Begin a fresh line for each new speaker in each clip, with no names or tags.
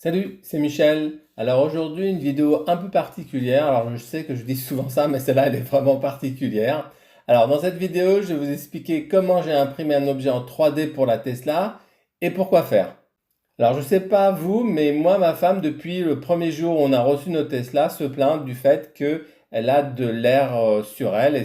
Salut, c'est Michel. Alors aujourd'hui, une vidéo un peu particulière. Alors je sais que je dis souvent ça, mais celle-là, elle est vraiment particulière. Alors dans cette vidéo, je vais vous expliquer comment j'ai imprimé un objet en 3D pour la Tesla et pourquoi faire. Alors je sais pas vous, mais moi, ma femme, depuis le premier jour où on a reçu notre Tesla, se plaint du fait qu'elle a de l'air sur elle et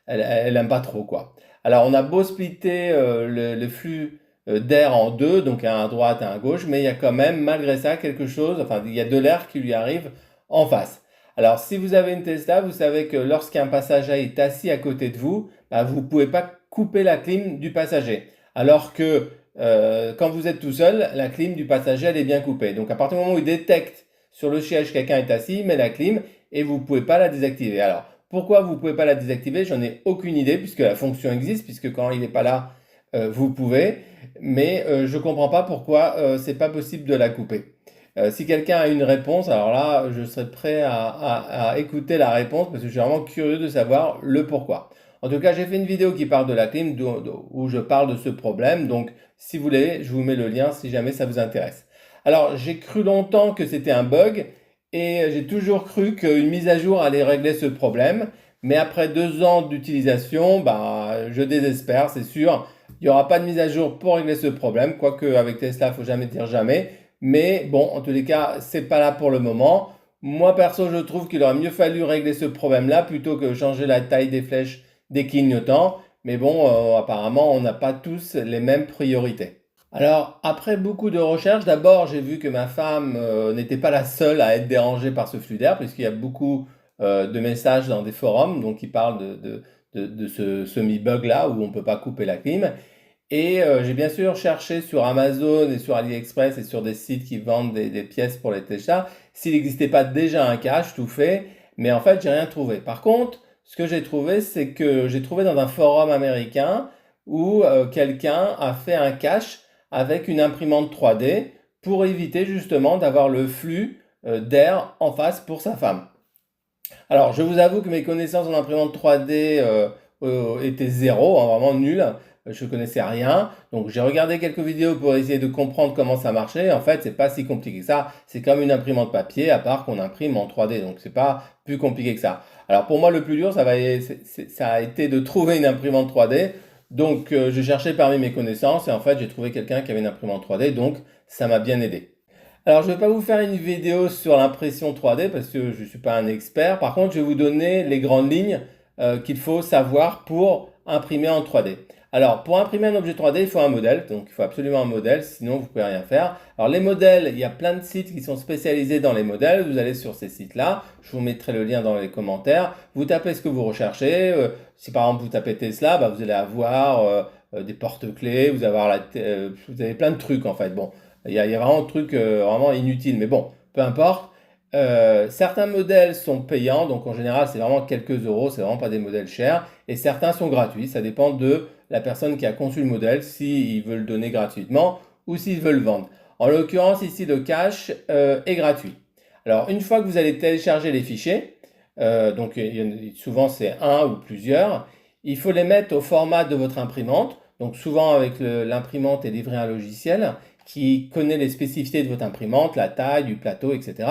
elle aime pas trop quoi. Alors on a beau splitter le flux d'air en deux, donc un à droite et un à gauche, mais il y a quand même malgré ça quelque chose, enfin il y a de l'air qui lui arrive en face. Alors si vous avez une Tesla, vous savez que lorsqu'un passager est assis à côté de vous, bah, vous ne pouvez pas couper la clim du passager. Alors que quand vous êtes tout seul, la clim du passager elle est bien coupée. Donc à partir du moment où il détecte sur le siège quelqu'un est assis, il met la clim et vous ne pouvez pas la désactiver. Alors pourquoi vous ne pouvez pas la désactiver? J'en ai aucune idée puisque la fonction existe, puisque quand il n'est pas là, vous pouvez. Mais je ne comprends pas pourquoi c'est pas possible de la couper. Si quelqu'un a une réponse, alors là, je serais prêt à écouter la réponse parce que je suis vraiment curieux de savoir le pourquoi. En tout cas, j'ai fait une vidéo qui parle de la clim où je parle de ce problème. Donc, si vous voulez, je vous mets le lien si jamais ça vous intéresse. Alors, j'ai cru longtemps que c'était un bug et j'ai toujours cru qu'une mise à jour allait régler ce problème. Mais après 2 ans d'utilisation, bah, je désespère, c'est sûr. Il n'y aura pas de mise à jour pour régler ce problème, quoique avec Tesla, il ne faut jamais dire jamais. Mais bon, en tous les cas, c'est pas là pour le moment. Moi, perso, je trouve qu'il aurait mieux fallu régler ce problème-là plutôt que changer la taille des flèches des clignotants. Mais bon, apparemment, on n'a pas tous les mêmes priorités. Alors, après beaucoup de recherches, d'abord, j'ai vu que ma femme n'était pas la seule à être dérangée par ce flux d'air, puisqu'il y a beaucoup de messages dans des forums donc, qui parlent de ce semi-bug-là où on ne peut pas couper la clim. Et j'ai bien sûr cherché sur Amazon et sur AliExpress et sur des sites qui vendent des pièces pour les Tesla s'il n'existait pas déjà un cache tout fait, mais en fait, j'ai rien trouvé. Par contre, ce que j'ai trouvé, c'est que j'ai trouvé dans un forum américain où quelqu'un a fait un cache avec une imprimante 3D pour éviter justement d'avoir le flux d'air en face pour sa femme. Alors, je vous avoue que mes connaissances en imprimante 3D étaient zéro, hein, vraiment nul. Je connaissais rien. Donc, j'ai regardé quelques vidéos pour essayer de comprendre comment ça marchait. En fait, c'est pas si compliqué que ça. C'est comme une imprimante papier, à part qu'on imprime en 3D. Donc, c'est pas plus compliqué que ça. Alors, pour moi, le plus dur, ça a été de trouver une imprimante 3D. Donc, je cherchais parmi mes connaissances et en fait, j'ai trouvé quelqu'un qui avait une imprimante 3D. Donc, ça m'a bien aidé. Alors, je ne vais pas vous faire une vidéo sur l'impression 3D parce que je ne suis pas un expert. Par contre, je vais vous donner les grandes lignes qu'il faut savoir pour imprimer en 3D. Alors, pour imprimer un objet 3D, il faut un modèle. Donc, il faut absolument un modèle, sinon vous ne pouvez rien faire. Alors, les modèles, il y a plein de sites qui sont spécialisés dans les modèles. Vous allez sur ces sites-là. Je vous mettrai le lien dans les commentaires. Vous tapez ce que vous recherchez. Si par exemple vous tapez Tesla, bah, vous allez avoir des porte-clés. Vous avez plein de trucs en fait. Bon. Il y a vraiment un truc vraiment inutile, mais bon, peu importe. Certains modèles sont payants, donc en général c'est vraiment quelques euros, c'est vraiment pas des modèles chers, et certains sont gratuits, ça dépend de la personne qui a conçu le modèle, s'il veut le donner gratuitement ou s'il veut le vendre. En l'occurrence ici le cache est gratuit. Alors une fois que vous allez télécharger les fichiers, donc souvent c'est un ou plusieurs, il faut les mettre au format de votre imprimante, donc souvent avec l'imprimante est livré un logiciel qui connaît les spécificités de votre imprimante, la taille du plateau, etc.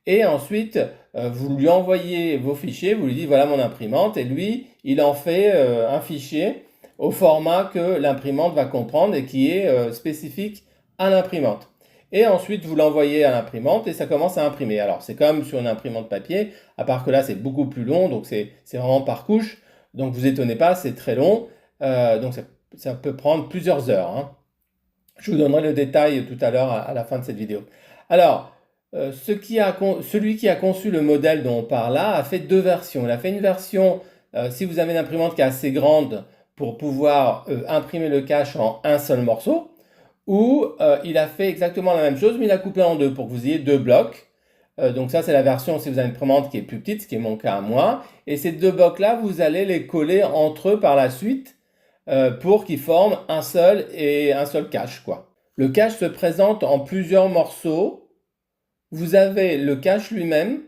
Et ensuite, vous lui envoyez vos fichiers, vous lui dites voilà mon imprimante, et lui, il en fait un fichier au format que l'imprimante va comprendre et qui est spécifique à l'imprimante. Et ensuite, vous l'envoyez à l'imprimante et ça commence à imprimer. Alors, c'est comme sur une imprimante papier, à part que là, c'est beaucoup plus long, donc c'est vraiment par couche. Donc, vous étonnez pas, c'est très long. Donc, ça peut prendre plusieurs heures, hein. Je vous donnerai le détail tout à l'heure à la fin de cette vidéo. Alors, celui qui a conçu le modèle dont on parle là a fait deux versions. Il a fait une version, si vous avez une imprimante qui est assez grande pour pouvoir imprimer le cache en un seul morceau, ou il a fait exactement la même chose, mais il a coupé en deux pour que vous ayez deux blocs. Donc ça, c'est la version si vous avez une imprimante qui est plus petite, ce qui est mon cas à moi. Et ces deux blocs-là, vous allez les coller entre eux par la suite pour qu'ils forment un seul cache, quoi. Le cache se présente en plusieurs morceaux. Vous avez le cache lui-même,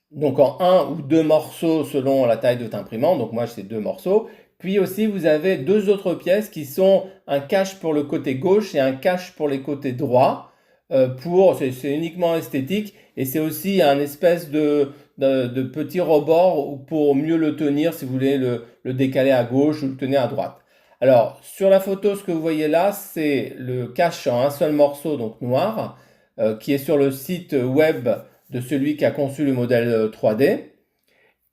donc en un ou deux morceaux selon la taille de votre imprimante. Donc moi, c'est deux morceaux. Puis aussi, vous avez deux autres pièces qui sont un cache pour le côté gauche et un cache pour les côtés droits. c'est uniquement esthétique et c'est aussi un espèce de petit rebord pour mieux le tenir si vous voulez le décaler à gauche ou le tenir à droite. Alors sur la photo, ce que vous voyez là, c'est le cache en un seul morceau, donc noir, qui est sur le site web de celui qui a conçu le modèle 3D.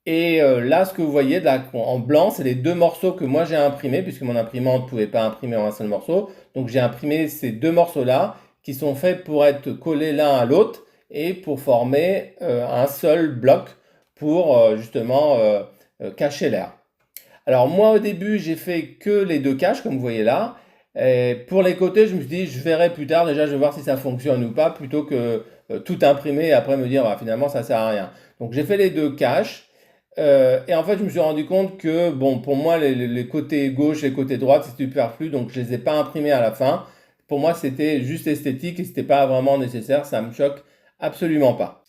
Et là, ce que vous voyez là, en blanc, c'est les deux morceaux que moi j'ai imprimés, puisque mon imprimante ne pouvait pas imprimer en un seul morceau. Donc j'ai imprimé ces deux morceaux-là, qui sont faits pour être collés l'un à l'autre et pour former un seul bloc pour justement cacher l'air. Alors moi au début, j'ai fait que les deux caches, comme vous voyez là. Et pour les côtés, je me suis dit, je verrai plus tard, déjà je vais voir si ça fonctionne ou pas, plutôt que tout imprimer et après me dire, bah, finalement ça sert à rien. Donc j'ai fait les deux caches. Et en fait, je me suis rendu compte que, bon, pour moi, les côtés gauche et côté droite, c'est superflu, donc je ne les ai pas imprimés à la fin. Pour moi, c'était juste esthétique et ce n'était pas vraiment nécessaire, ça me choque absolument pas.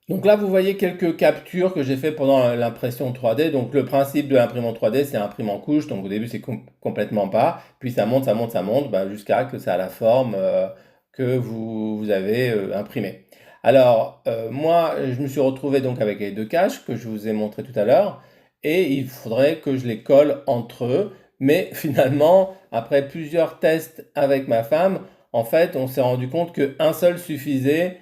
Donc là, vous voyez quelques captures que j'ai fait pendant l'impression 3D. Donc le principe de l'imprimante 3D, c'est imprime en couche. Donc au début, c'est complètement pas. Puis ça monte, ça monte, ça monte, bah, jusqu'à que ça a la forme que vous avez imprimée. Alors moi, je me suis retrouvé donc avec les deux caches que je vous ai montré tout à l'heure. Et il faudrait que je les colle entre eux. Mais finalement, après plusieurs tests avec ma femme, en fait, on s'est rendu compte qu'un seul suffisait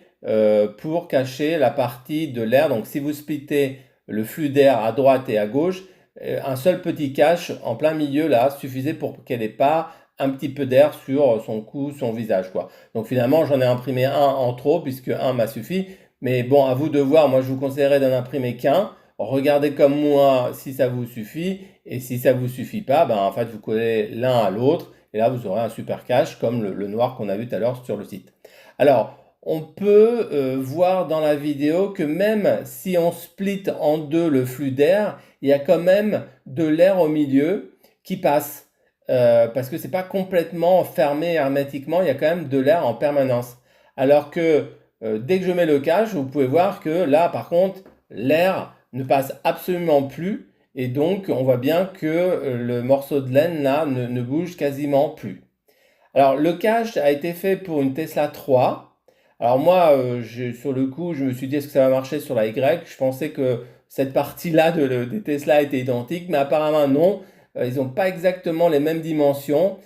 pour cacher la partie de l'air. Donc si vous splittez le flux d'air à droite et à gauche, un seul petit cache en plein milieu là suffisait pour qu'elle n'ait pas un petit peu d'air sur son cou, son visage quoi. Donc finalement j'en ai imprimé un en trop puisque un m'a suffi. Mais bon, à vous de voir, moi je vous conseillerais d'en imprimer qu'un. Regardez comme moi si ça vous suffit et si ça vous suffit pas, ben en fait vous collez l'un à l'autre et là vous aurez un super cache comme le noir qu'on a vu tout à l'heure sur le site. Alors on peut voir dans la vidéo que même si on split en deux le flux d'air, il y a quand même de l'air au milieu qui passe. Parce que c'est pas complètement fermé hermétiquement, il y a quand même de l'air en permanence. Alors que dès que je mets le cache, vous pouvez voir que là, par contre, l'air ne passe absolument plus. Et donc, on voit bien que le morceau de laine là ne bouge quasiment plus. Alors, le cache a été fait pour une Tesla 3. Alors moi, sur le coup, je me suis dit, est-ce que ça va marcher sur la Y? Je pensais que cette partie-là des Tesla était identique, mais apparemment non. Ils n'ont pas exactement les mêmes dimensions.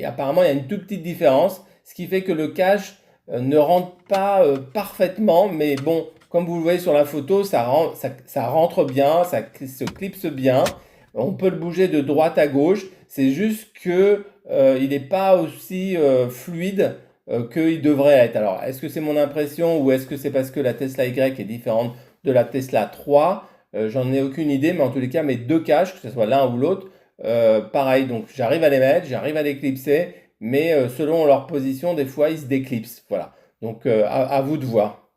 Apparemment, il y a une toute petite différence, ce qui fait que le cache ne rentre pas parfaitement, mais bon, comme vous le voyez sur la photo, ça rentre bien, ça se clipse bien. On peut le bouger de droite à gauche. C'est juste que il n'est pas aussi fluide qu'il devrait être. Alors, est-ce que c'est mon impression ou est-ce que c'est parce que la Tesla Y est différente de la Tesla 3? J'en ai aucune idée, mais en tous les cas, mes deux caches, que ce soit l'un ou l'autre, pareil, donc j'arrive à les mettre, j'arrive à les clipser, mais selon leur position, des fois, ils se déclipsent. Voilà, donc à vous de voir.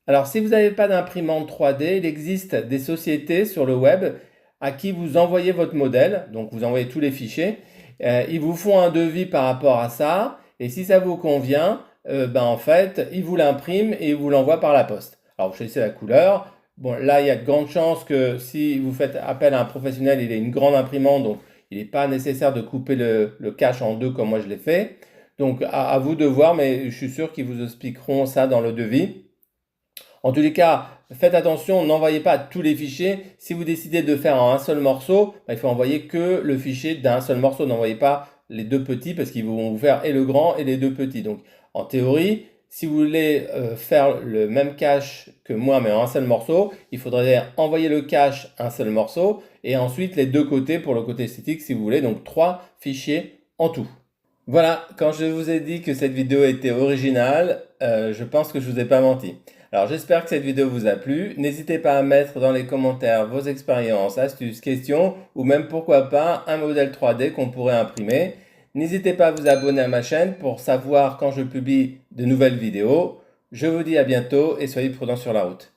Alors, si vous n'avez pas d'imprimante 3D, il existe des sociétés sur le web à qui vous envoyez votre modèle, donc vous envoyez tous les fichiers, ils vous font un devis par rapport à ça, et si ça vous convient, ben en fait, ils vous l'impriment et ils vous l'envoient par la poste. Alors, vous choisissez la couleur. Bon, là, il y a de grandes chances que si vous faites appel à un professionnel, il ait une grande imprimante, donc il n'est pas nécessaire de couper le cache en deux comme moi je l'ai fait. Donc, à vous de voir, mais je suis sûr qu'ils vous expliqueront ça dans le devis. En tous les cas, faites attention, n'envoyez pas tous les fichiers. Si vous décidez de faire en un seul morceau, il faut envoyer que le fichier d'un seul morceau. N'envoyez pas les deux petits parce qu'ils vont vous faire et le grand et les deux petits. Donc en théorie, si vous voulez faire le même cache que moi mais en un seul morceau, il faudrait envoyer le cache un seul morceau et ensuite les deux côtés pour le côté esthétique si vous voulez. Donc 3 fichiers en tout. Voilà, quand je vous ai dit que cette vidéo était originale, je pense que je ne vous ai pas menti. Alors j'espère que cette vidéo vous a plu. N'hésitez pas à mettre dans les commentaires vos expériences, astuces, questions ou même pourquoi pas un modèle 3D qu'on pourrait imprimer. N'hésitez pas à vous abonner à ma chaîne pour savoir quand je publie de nouvelles vidéos. Je vous dis à bientôt et soyez prudents sur la route.